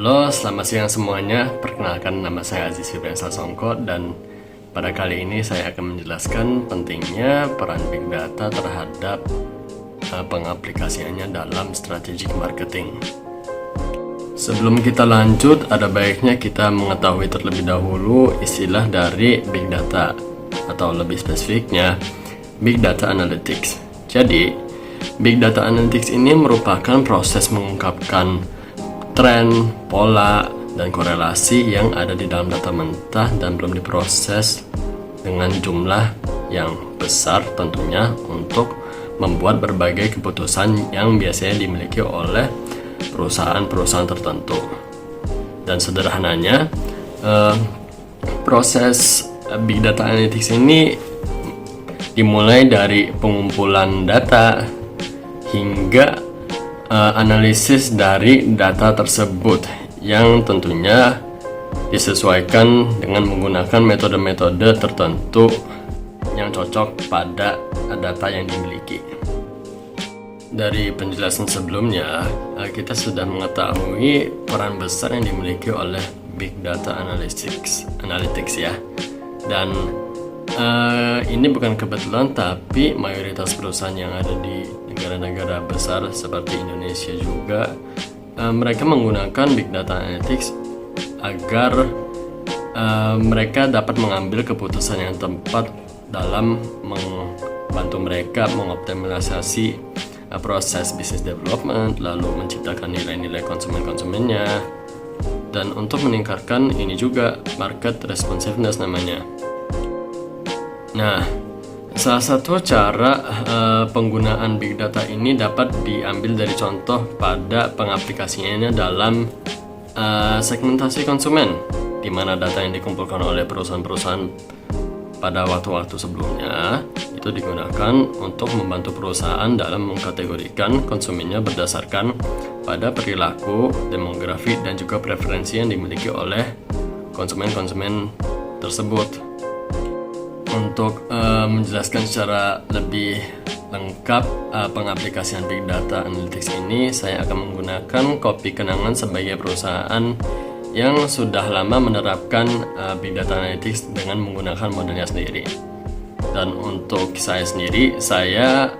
Halo, selamat siang semuanya. Perkenalkan, nama saya Aziz Fibrian Sasongko dan pada kali ini saya akan menjelaskan pentingnya peran Big Data terhadap pengaplikasiannya dalam strategic marketing. Sebelum kita lanjut, ada baiknya kita mengetahui terlebih dahulu istilah dari Big Data atau lebih spesifiknya Big Data Analytics. Jadi, Big Data Analytics ini merupakan proses mengungkapkan tren, pola, dan korelasi yang ada di dalam data mentah dan belum diproses dengan jumlah yang besar tentunya untuk membuat berbagai keputusan yang biasanya dimiliki oleh perusahaan-perusahaan tertentu. Dan sederhananya, proses Big Data Analytics ini dimulai dari pengumpulan data hingga analisis dari data tersebut yang tentunya disesuaikan dengan menggunakan metode-metode tertentu yang cocok pada data yang dimiliki. Dari penjelasan sebelumnya, kita sudah mengetahui peran besar yang dimiliki oleh Big Data Analytics ya. Dan ini bukan kebetulan, tapi mayoritas perusahaan yang ada di negara-negara besar seperti Indonesia juga mereka menggunakan Big Data Analytics agar mereka dapat mengambil keputusan yang tepat dalam membantu mereka mengoptimalisasi proses business development, lalu menciptakan nilai-nilai konsumen-konsumennya, dan untuk meningkatkan ini juga market responsiveness namanya. Nah, salah satu cara penggunaan Big Data ini dapat diambil dari contoh pada pengaplikasiannya dalam segmentasi konsumen, di mana data yang dikumpulkan oleh perusahaan-perusahaan pada waktu-waktu sebelumnya itu digunakan untuk membantu perusahaan dalam mengkategorikan konsumennya berdasarkan pada perilaku, demografi, dan juga preferensi yang dimiliki oleh konsumen-konsumen tersebut. Untuk menjelaskan secara lebih lengkap pengaplikasian Big Data Analytics ini, saya akan menggunakan Kopi Kenangan sebagai perusahaan yang sudah lama menerapkan Big Data Analytics dengan menggunakan modelnya sendiri. Dan untuk saya sendiri, saya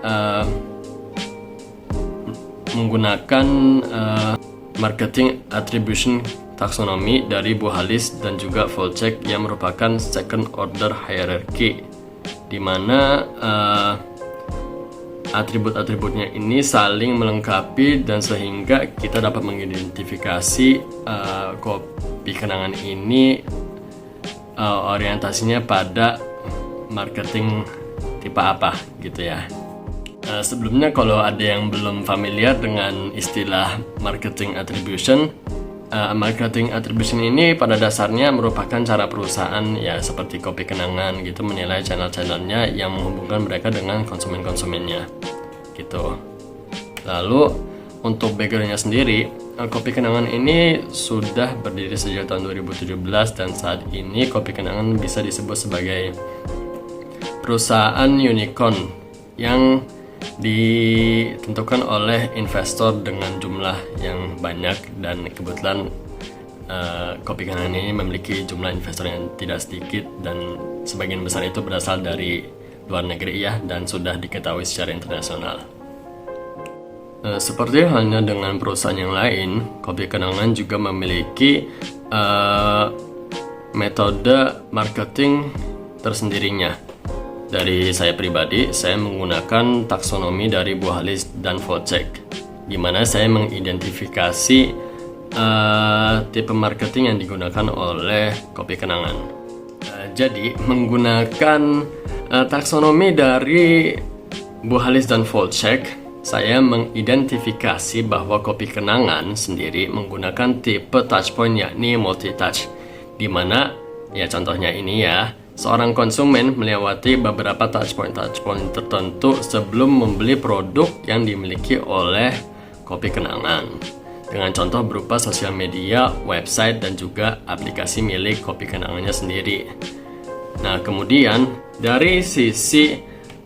menggunakan Marketing Attribution Taksonomi dari Bu Halis dan juga Volcek yang merupakan second order hierarchy, di mana atribut-atributnya ini saling melengkapi dan sehingga kita dapat mengidentifikasi Kopi Kenangan ini orientasinya pada marketing tipe apa gitu ya. Sebelumnya, kalau ada yang belum familiar dengan istilah marketing attribution, marketing attribution ini pada dasarnya merupakan cara perusahaan ya seperti Kopi Kenangan gitu menilai channel-channelnya yang menghubungkan mereka dengan konsumen-konsumennya gitu. Lalu untuk backgroundnya sendiri, Kopi Kenangan ini sudah berdiri sejak tahun 2017 dan saat ini Kopi Kenangan bisa disebut sebagai perusahaan unicorn yang ditentukan oleh investor dengan jumlah yang banyak, dan kebetulan Kopi Kenangan ini memiliki jumlah investor yang tidak sedikit dan sebagian besar itu berasal dari luar negeri ya, dan sudah diketahui secara internasional. Seperti halnya dengan perusahaan yang lain, Kopi Kenangan juga memiliki metode marketing tersendirinya. Dari saya pribadi, saya menggunakan taksonomi dari Bu Halis dan Volcek, di mana saya mengidentifikasi tipe marketing yang digunakan oleh Kopi Kenangan. Jadi, menggunakan taksonomi dari Bu Halis dan Volcek, saya mengidentifikasi bahwa Kopi Kenangan sendiri menggunakan tipe touchpoint yakni multi-touch, di mana ya contohnya ini ya, seorang konsumen melewati beberapa touchpoint tertentu sebelum membeli produk yang dimiliki oleh Kopi Kenangan, dengan contoh berupa sosial media, website, dan juga aplikasi milik Kopi Kenangannya sendiri. Nah, kemudian dari sisi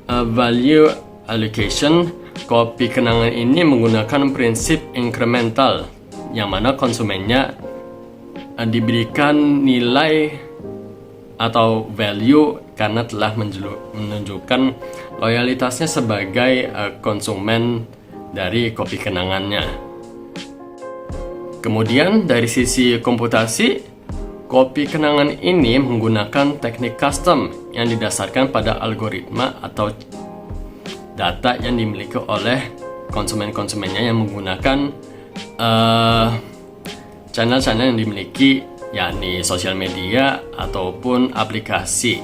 value allocation, Kopi Kenangan ini menggunakan prinsip incremental, yang mana konsumennya diberikan nilai atau value karena telah menunjukkan loyalitasnya sebagai konsumen dari kopi kenangannya. Kemudian dari sisi komputasi, kopi kenangan ini menggunakan teknik custom yang didasarkan pada algoritma atau data yang dimiliki oleh konsumen-konsumennya yang menggunakan channel-channel yang dimiliki, yakni sosial media ataupun aplikasi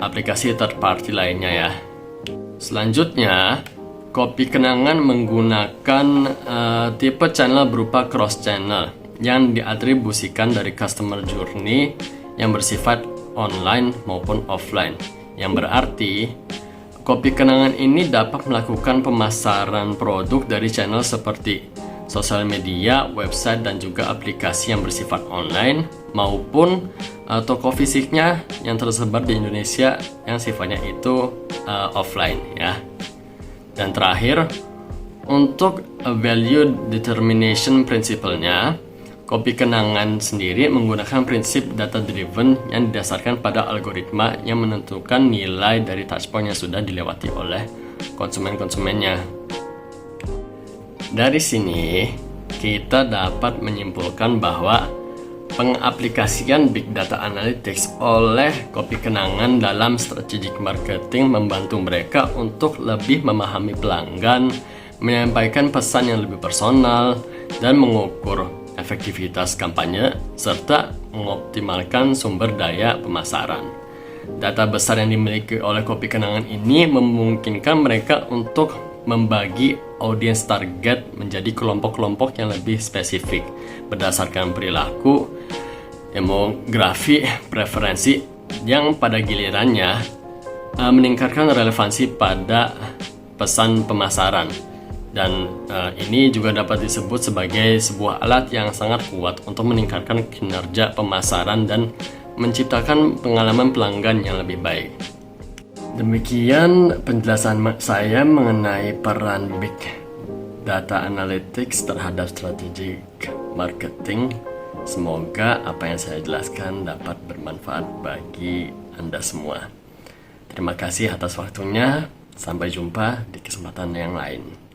aplikasi third party lainnya ya. Selanjutnya, kopi kenangan menggunakan tipe channel berupa cross channel yang diatribusikan dari customer journey yang bersifat online maupun offline, yang berarti kopi kenangan ini dapat melakukan pemasaran produk dari channel seperti sosial media, website, dan juga aplikasi yang bersifat online maupun toko fisiknya yang tersebar di Indonesia yang sifatnya itu offline ya. Dan terakhir, untuk value determination principle-nya, kopi kenangan sendiri menggunakan prinsip data driven yang didasarkan pada algoritma yang menentukan nilai dari touchpoint yang sudah dilewati oleh konsumen-konsumennya. Dari sini, kita dapat menyimpulkan bahwa pengaplikasian Big Data Analytics oleh kopi kenangan dalam strategic marketing membantu mereka untuk lebih memahami pelanggan, menyampaikan pesan yang lebih personal, dan mengukur efektivitas kampanye, serta mengoptimalkan sumber daya pemasaran. Data besar yang dimiliki oleh kopi kenangan ini memungkinkan mereka untuk membagi audiens target menjadi kelompok-kelompok yang lebih spesifik berdasarkan perilaku, demografi, preferensi yang pada gilirannya meningkatkan relevansi pada pesan pemasaran. Dan ini juga dapat disebut sebagai sebuah alat yang sangat kuat untuk meningkatkan kinerja pemasaran dan menciptakan pengalaman pelanggan yang lebih baik. Demikian penjelasan saya mengenai peran Big Data Analytics terhadap strategic marketing. Semoga apa yang saya jelaskan dapat bermanfaat bagi Anda semua. Terima kasih atas waktunya. Sampai jumpa di kesempatan yang lain.